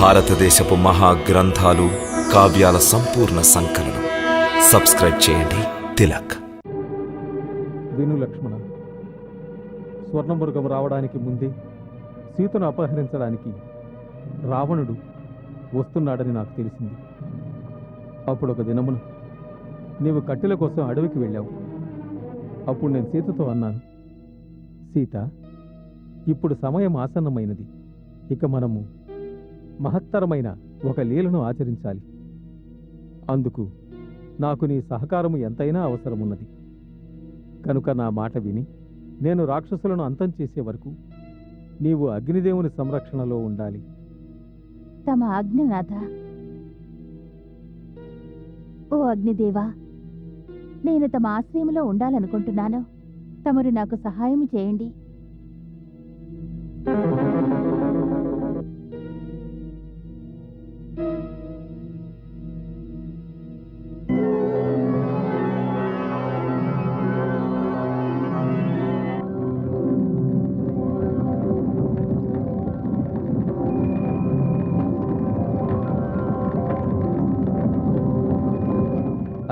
భారతదేశపు మహా గ్రంథాలు, కావ్యాల సంపూర్ణ సంకలనం. సబ్స్క్రైబ్ చేయండి తిలక్. విను లక్ష్మణ, స్వర్ణమృగం రావడానికి ముందే సీతను అపహరించడానికి రావణుడు వస్తున్నాడని నాకు తెలిసింది. అప్పుడు ఒక దినమున నీవు కట్టెల కోసం అడవికి వెళ్ళావు. అప్పుడు నేను సీతతో అన్నాను, సీత, ఇప్పుడు సమయం ఆసన్నమైనది. ఇక మనము మహత్తరమైన ఒక లీలను ఆచరించాలి. అందుకు నాకు నీ సహకారము ఎంతైనా అవసరమున్నది. కనుక నా మాట విని నేను రాక్షసులను అంతం చేసే వరకు నీవు అగ్నిదేవుని సంరక్షణలో ఉండాలి. తమ ఆజ్ఞనాథ. ఓ అగ్నిదేవా, నేను తమ ఆశ్రయంలో ఉండాలనుకుంటున్నాను. తమరు నాకు సహాయం చేయండి.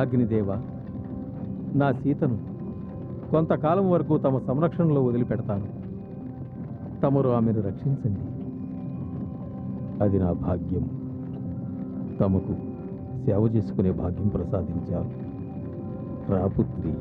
అగ్నిదేవ, నా సీతను కొంతకాలం వరకు తమ సంరక్షణలో వదిలిపెడతాను. తమరు ఆమెను రక్షించండి. అది నా భాగ్యం. తమకు సేవ చేసుకునే భాగ్యం ప్రసాదించారు. రాపుత్రి.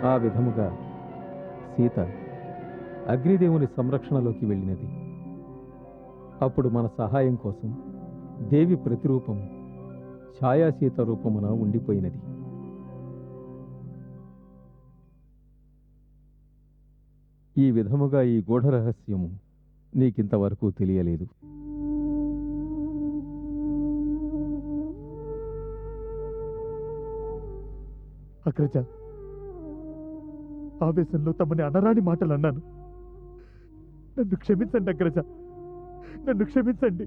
ఆ విధముగా సీత అగ్నిదేవుని సంరక్షణలోకి వెళ్ళినది. అప్పుడు మన సహాయం కోసం దేవి ప్రతిరూపం ఛాయాసీత రూపమున ఉండిపోయినది. ఈ విధముగా ఈ గూఢ రహస్యము నీకింతవరకు తెలియలేదు. అగ్రజ, ఆవేశంలో తమని అనరాని మాటలు అన్నాను. నన్ను క్షమించండి అగ్రజ, నన్ను క్షమించండి.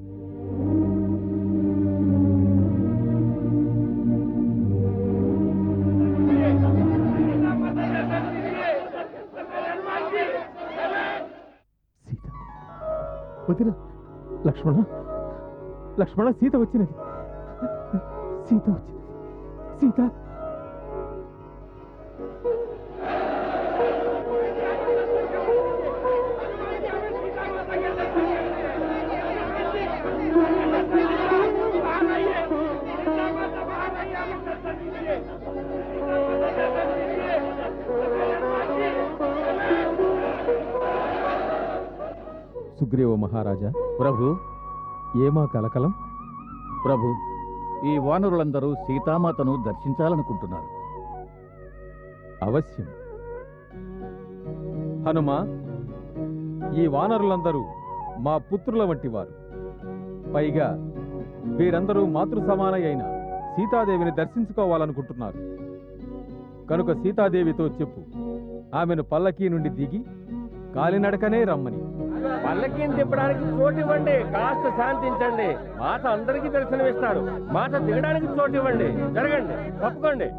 సీత, వదిన. లక్ష్మణ, లక్ష్మణ, సీత వచ్చినది. సీత వచ్చినది. సీత. సుగ్రీవ మహారాజా. ప్రభు, ఏమా కలకలం? ప్రభు, ఈ వానరులందరూ సీతామాతను దర్శించాలనుకుంటున్నారు. అవశ్యం. హనుమా, ఈ వానరులందరూ మా పుత్రుల వంటి వారు. పైగా వీరందరూ మాతృ సమాన అయిన సీతాదేవిని దర్శించుకోవాలనుకుంటున్నారు. కనుక సీతాదేవితో చెప్పు, ఆమెను పల్లకీ నుండి దిగి కాలినడకనే రమ్మని. పల్లకీని తిప్పడానికి చోటు ఇవ్వండి, కాస్త శాంతించండి. మాత అందరికీ దర్శనమిస్తాడు. మాత దిగడానికి చోటు ఇవ్వండి. జరగండి, తప్పుకోండి.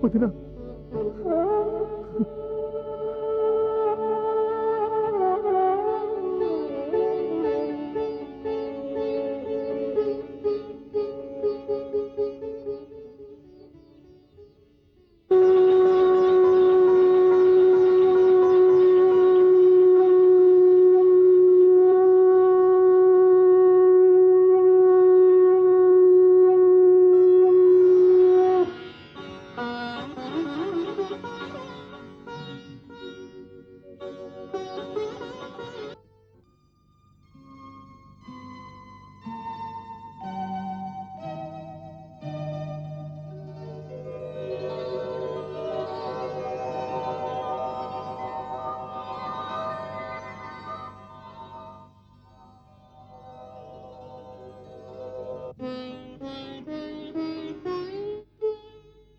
వదినా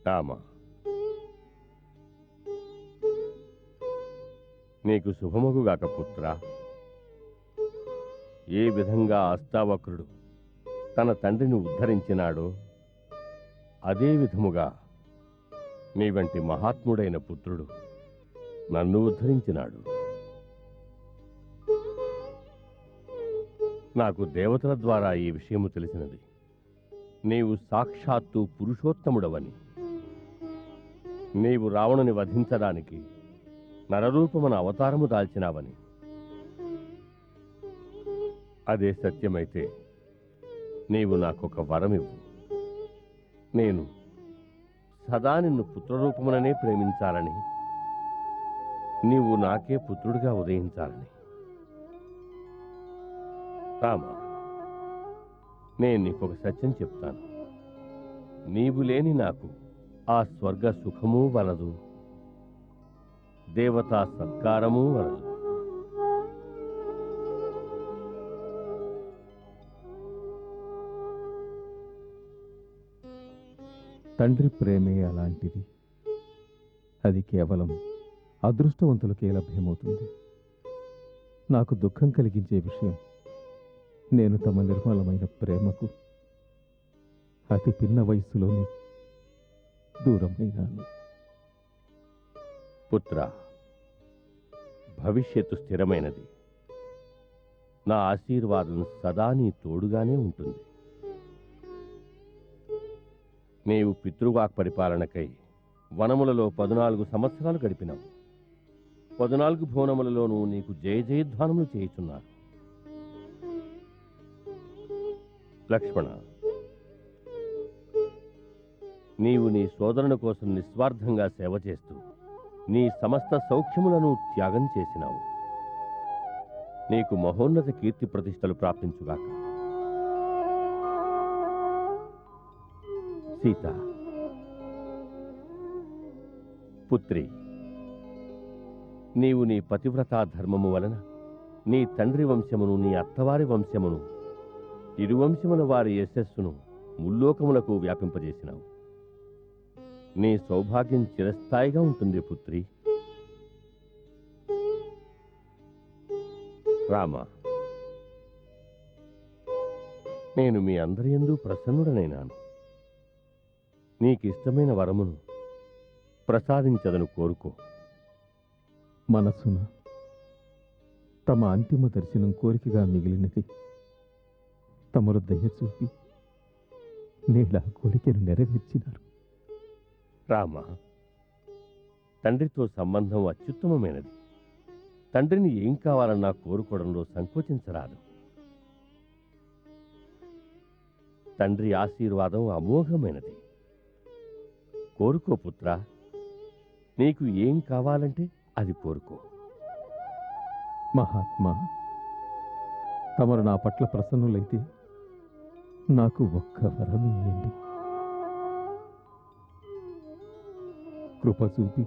రామ, నీకు శుభమగుగాక పుత్ర. ఏ విధంగా అష్టావక్రుడు తన తండ్రిని ఉద్ధరించినాడో అదే విధముగా నీ వంటి మహాత్ముడైన పుత్రుడు నన్ను ఉద్ధరించినాడు. నాకు దేవతల ద్వారా ఈ విషయము తెలిసినది. నీవు సాక్షాత్తు పురుషోత్తముడవని, నీవు రావణుని వధించడానికి నరరూపమున అవతారము దాల్చినావని. అదే సత్యమైతే నీవు నాకొక వరమివ్వు. నేను సదా నిన్ను పుత్రరూపముననే ప్రేమించాలని, నీవు నాకే పుత్రుడిగా ఉదయించాలని. రామ, నేను నీకొక సత్యం చెప్తాను. నీవు లేని నాకు ఆ స్వర్గ సుఖమూ వలదు, దేవతా సత్కారమూ వలదు. తండ్రి ప్రేమే అలాంటిది. అది కేవలం అదృష్టవంతులకే లభ్యమవుతుంది. నాకు దుఃఖం కలిగించే విషయం, నేను తమ నిర్మలమైన ప్రేమకు అతి పిన్న వయస్సులోనే దూరమైనాను. పుత్ర, భవిష్యత్తు స్థిరమైనది. నా ఆశీర్వాదం సదా నీ తోడుగానే ఉంటుంది. నీవు పితృవాక్ పరిపాలనకై వనములలో 14 సంవత్సరాలు గడిపినావు. 14 భువనములలోనూ నీకు జయ జయధ్వానములు చేయుచున్నారు. లక్ష్మణ, నీవు నీ సోదరుని కోసం నిస్వార్థంగా సేవ చేస్తూ నీ సమస్త సౌఖ్యములను త్యాగం చేసినావు. నీకు మహోన్నత కీర్తి ప్రతిష్టలు ప్రాప్తించుగాక. సీత, పుత్రి, నీవు నీ పతివ్రతా ధర్మము వలన నీ తండ్రి వంశమును, నీ అత్తవారి వంశమును, ఇరువంశముల వారి యశస్సును ముల్లోకములకు వ్యాపింపజేసినావు. నీ సౌభాగ్యం చిరస్థాయిగా ఉంటుంది పుత్రి. రామ, నేను మీ అందరి యందు ప్రసన్నుడనైనాను. నీకిష్టమైన వరమును ప్రసాదించదను కోరుకో. మనస్సున తమ అంతిమ దర్శనం కోరికగా మిగిలినది. తమరు దయ చూపి నేలా కోరికను నెరవేర్చినారు. రామ, తండ్రితో సంబంధం అత్యుత్తమమైనది. తండ్రిని ఏం కావాలన్నా కోరుకోవడంలో సంకోచించరాదు. తండ్రి ఆశీర్వాదం అమోఘమైనది. కోరుకో పుత్ర, నీకు ఏం కావాలంటే అది కోరుకో. మహాత్మా, తమరు నా పట్ల ప్రసన్నులైతే నాకు ఒక్క వరం ఇయ్యండి. కృప చూపి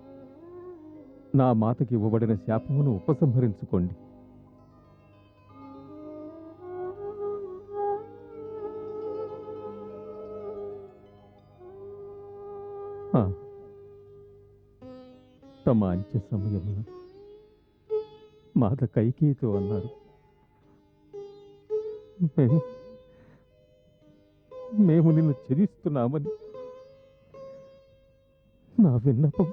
నా మాతకి ఇవ్వబడిన శాపమును ఉపసంహరించుకోండి. తమ అంత్య సమయమున మాత కైకేయితో అన్నారు, మేము నిన్ను ఛేదిస్తున్నామని. నా విన్నపం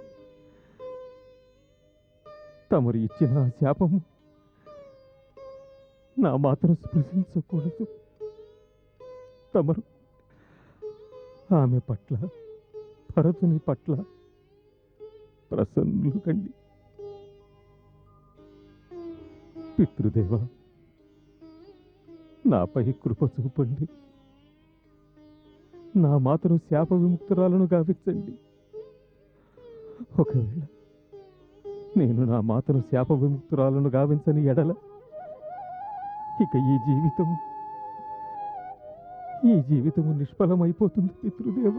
తమరు ఇచ్చిన ఆ శాపము నా మాత్రం స్పృశించకూడదు. తమరు ఆమె పట్ల, భరతుని పట్ల ప్రసన్నులు కండి. పితృదేవా, నాపై కృప చూపండి. నా మాతను శాప విముక్తురాలను గావించండి. ఒకవేళ నేను నా మాతను శాప విముక్తురాలను గావించని ఎడల ఇక ఈ జీవితము నిష్ఫలమైపోతుంది పితృదేవ.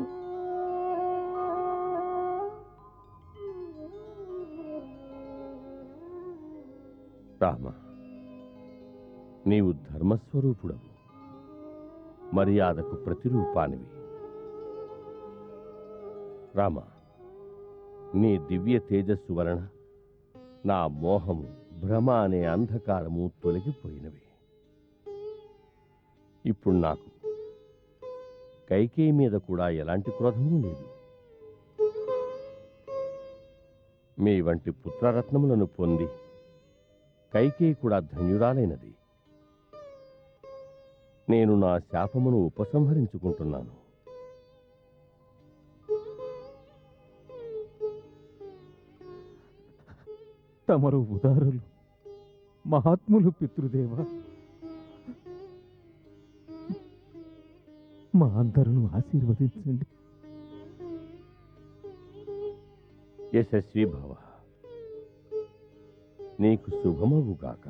రామ, నీవు ధర్మస్వరూపుడవు, మర్యాదకు ప్రతిరూపానివి. రామ, నీ దివ్య తేజస్సు వలన నా మోహము, భ్రమ అనే అంధకారము తొలగిపోయినవి. ఇప్పుడు నాకు కైకేయి మీద కూడా ఎలాంటి క్రోధము లేదు. మీ వంటి పుత్రరత్నములను పొంది కైకేయి కూడా ధన్యురాలైనది. నేను నా శాపమును ఉపసంహరించుకుంటున్నాను. తమరు ఉదారులు, మహాత్ములు పితృదేవ. మా అందరూ ఆశీర్వదించండి. యశస్వి భవ, నీకు శుభమగుగాక.